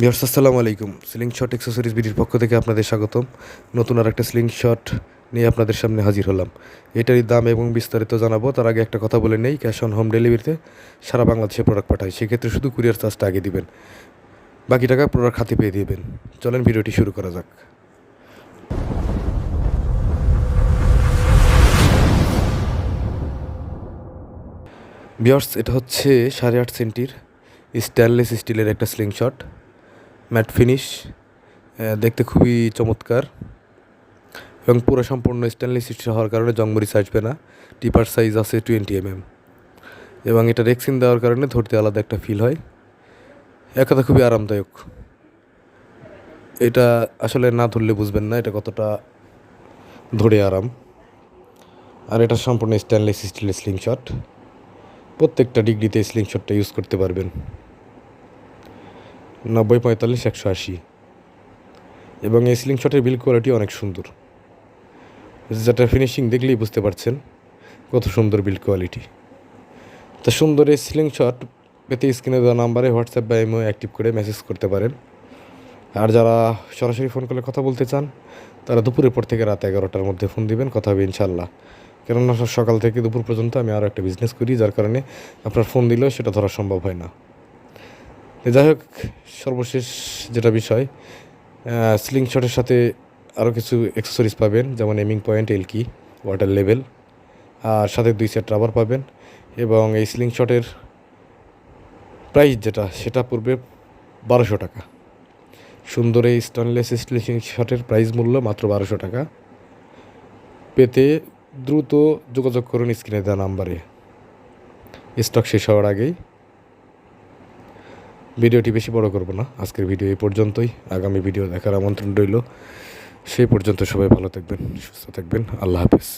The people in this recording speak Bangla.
ভিউয়ার্স আসসালামু আলাইকুম। স্লিং শট অ্যাক্সেসরিজ বিডির পক্ষ থেকে আপনাদের স্বাগতম। নতুন আর একটা স্লিং শট নিয়ে আপনাদের সামনে হাজির হলাম। এটারই দাম এবং বিস্তারিত জানাবো, তার আগে একটা কথা বলে নেই, ক্যাশ অন হোম ডেলিভারিতে সারা বাংলাদেশে প্রোডাক্ট পাঠায়, সেক্ষেত্রে শুধু কুরিয়ার চার্জটা আগে দিবেন, বাকি টাকা প্রোডাক্ট হাতে পেয়ে দিবেন। চলেন ভিডিওটি শুরু করা যাক। ভিউয়ার্স, এটা হচ্ছে 8.5 সেন্টির স্টেনলেস স্টিলের একটা স্লিং শট, ম্যাট ফিনিশ, দেখতে খুবই চমৎকার এবং পুরো সম্পূর্ণ স্টেনলেস স্টিল হওয়ার কারণে জংমরিচ আসবে না। টিপার সাইজ আছে 20 mm এবং এটা রেক্সিন দেওয়ার কারণে ধরতে আলাদা একটা ফিল হয়। এক কথা খুবই আরামদায়ক। এটা আসলে না ধরলে বুঝবেন না এটা কতটা ধরে আরাম। আর এটা সম্পূর্ণ স্টেনলেস স্টিলের স্লিং শট, প্রত্যেকটা ডিগ্রিতে স্লিং শটটা ইউজ করতে পারবেন। 90, 45, 180 এবং এই স্লিং শটের বিল্ড কোয়ালিটি অনেক সুন্দর, যেটা ফিনিশিং দেখলেই বুঝতে পারছেন কত সুন্দর বিল্ড কোয়ালিটি। তা সুন্দর এই স্লিং শট পেতে স্ক্রিনে দেওয়া নাম্বারে হোয়াটসঅ্যাপ বা ইমো অ্যাক্টিভ করে মেসেজ করতে পারেন। আর যারা সরাসরি ফোন করে কথা বলতে চান তারা দুপুরের পর থেকে রাত 11টার মধ্যে ফোন দিবেন, কথা হবে ইনশাল্লাহ। কেননা সকাল থেকে দুপুর পর্যন্ত আমি আরও একটা বিজনেস করি, যার কারণে আপনার ফোন দিলেও সেটা ধরা সম্ভব হয় না। যাই হোক, সর্বশেষ যেটা বিষয়, স্লিং শটের সাথে আরও কিছু অ্যাক্সেসরিজ পাবেন, যেমন এমিং পয়েন্ট, এলকি, ওয়াটার লেভেল, আর সাথে 2 সেট রাবার পাবেন। এবং এই স্লিং শটের প্রাইস সেটা পড়বে 1200 টাকা। সুন্দর এই স্টেনলেস স্টিল স্লিং শটের প্রাইস মূল্য মাত্র 1200 টাকা। পেতে দ্রুত যোগাযোগ করুন স্ক্রিনে দেওয়া নাম্বারে, স্টক শেষ হওয়ার আগেই। ভিডিওটি বেশি বড় করব না, আজকের ভিডিও এই পর্যন্তই। আগামী ভিডিও দেখার আমন্ত্রণ রইল। সেই পর্যন্ত সবাই ভালো থাকবেন, সুস্থ থাকবেন। আল্লাহ হাফেজ।